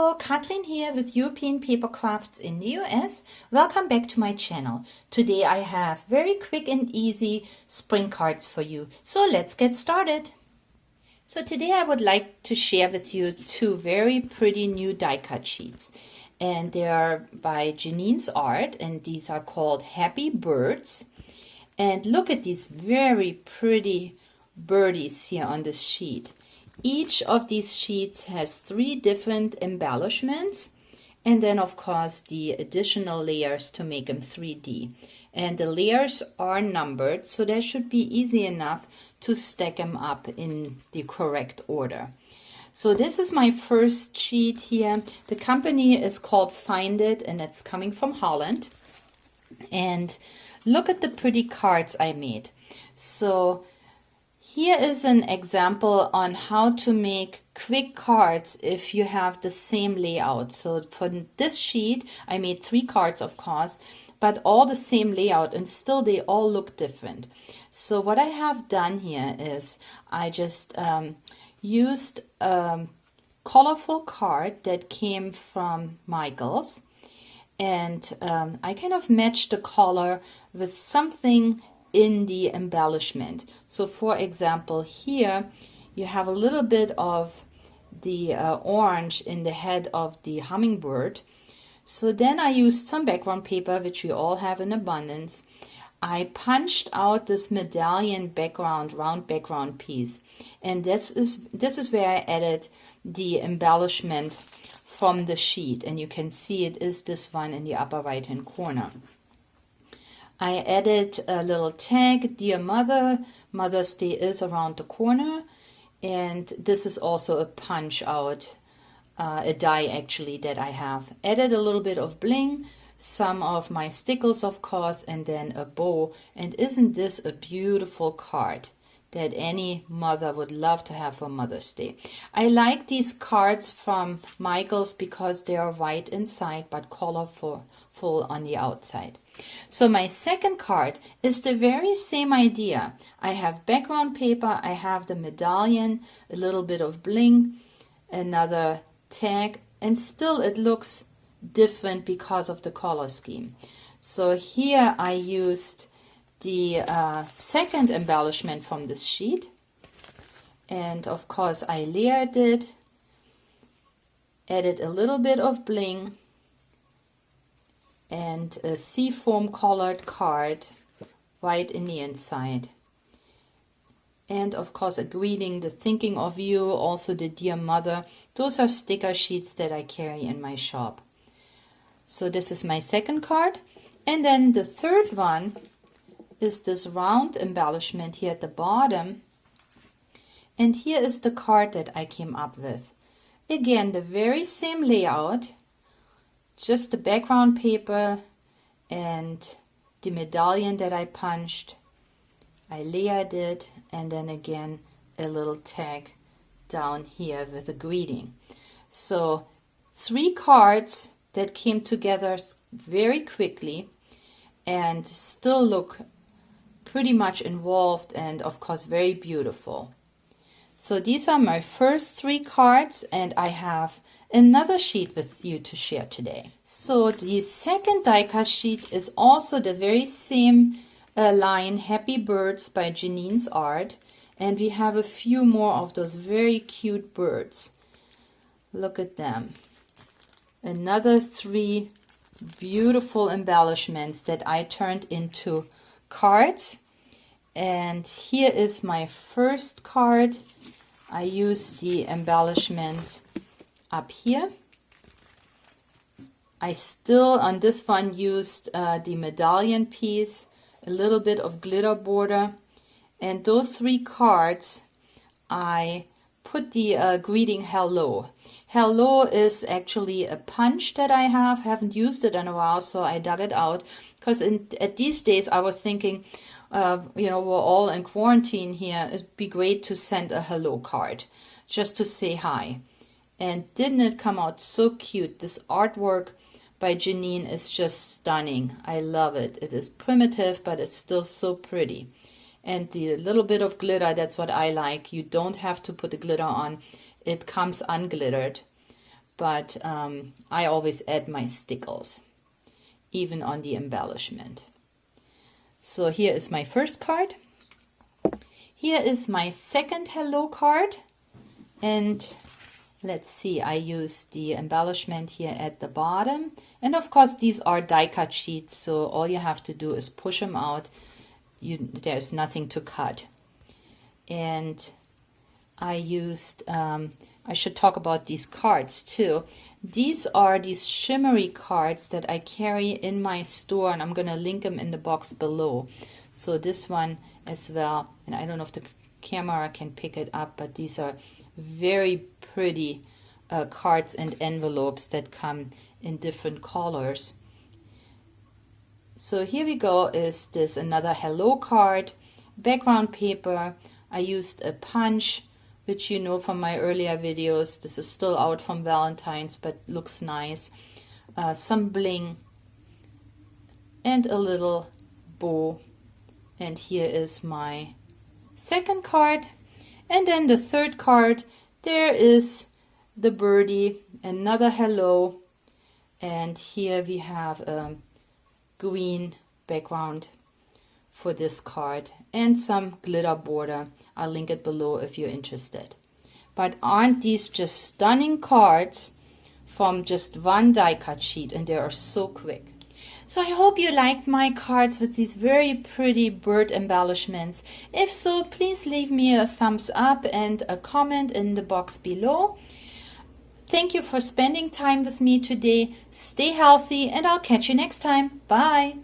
Hello, Katrin here with European Papercrafts in the US. Welcome back to my channel. Today I have very quick and easy spring cards for you. So let's get started. So today I would like to share with you two very pretty new die cut sheets. And they are by Janine's Art, and these are called Happy Birds. And look at these very pretty birdies here on this sheet. Each of these sheets has 3 different embellishments, and then of course the additional layers to make them 3D. And the layers are numbered, so that should be easy enough to stack them up in the correct order. So this is my first sheet here. The company is called Find It, and it's coming from Holland. And look at the pretty cards I made. So here is an example on how to make quick cards if you have the same layout. So for this sheet, I made 3 cards, of course, but all the same layout, and still they all look different. So what I have done here is I just used a colorful card that came from Michael's, and I kind of matched the color with something in the embellishment. So for example, here you have a little bit of the orange in the head of the hummingbird. So then I used some background paper, which we all have in abundance. I punched out this medallion background, round background piece, and this is where I added the embellishment from the sheet, and you can see it is this one in the upper right hand corner. I added a little tag, Dear Mother, Mother's Day is around the corner, and this is also a punch out, a die actually that I have. Added a little bit of bling, some of my stickles of course, and then a bow. And isn't this a beautiful card that any mother would love to have for Mother's Day? I like these cards from Michael's because they are white inside but colorful on the outside. So my second card is the very same idea. I have background paper, I have the medallion, a little bit of bling, another tag, and still it looks different because of the color scheme. So here I used the second embellishment from this sheet, and of course I layered it, added a little bit of bling, and a seafoam colored card, white in the inside. And of course a greeting, the thinking of you, also the Dear Mother. Those are sticker sheets that I carry in my shop. So this is my second card. And then the third one is this round embellishment here at the bottom. And here is the card that I came up with. Again, the very same layout, just the background paper and the medallion that I punched. I layered it, and then again a little tag down here with a greeting. So 3 cards that came together very quickly and still look pretty much involved and of course very beautiful. So these are my first 3 cards, and I have another sheet with you to share today. So the second die cut sheet is also the very same line, Happy Birds by Janine's Art, and we have a few more of those very cute birds. Look at them. Another 3 beautiful embellishments that I turned into cards. And here is my first card. I used the embellishment up here. I still on this one used the medallion piece, a little bit of glitter border, and those 3 cards I put the greeting hello. Hello is actually a punch that I haven't used it in a while, so I dug it out because at these days I was thinking, you know, we're all in quarantine here, it'd be great to send a hello card just to say hi. And didn't it come out so cute? This artwork by Janine is just stunning. I love it. It is primitive, but it's still so pretty. And the little bit of glitter, that's what I like. You don't have to put the glitter on. It comes unglittered. but I always add my stickles, even on the embellishment. So here is my first card. Here is my second hello card, and let's see, I use the embellishment here at the bottom, and of course these are die cut sheets, so all you have to do is push them out. There's nothing to cut. And I used, I should talk about these cards too. These are these shimmery cards that I carry in my store, and I'm going to link them in the box below. So this one as well, and I don't know if the camera can pick it up, but these are very pretty cards and envelopes that come in different colors. So here we go, is this another hello card, background paper. I used a punch, which you know from my earlier videos. This is still out from Valentine's, but looks nice. Some bling and a little bow. And here is my second card. And then the third card, there is the birdie, another hello. And here we have a green background for this card and some glitter border. I'll link it below if you're interested. But aren't these just stunning cards from just one die cut sheet, and they are so quick. So I hope you liked my cards with these very pretty bird embellishments. If so, please leave me a thumbs up and a comment in the box below. Thank you for spending time with me today. Stay healthy, and I'll catch you next time. Bye.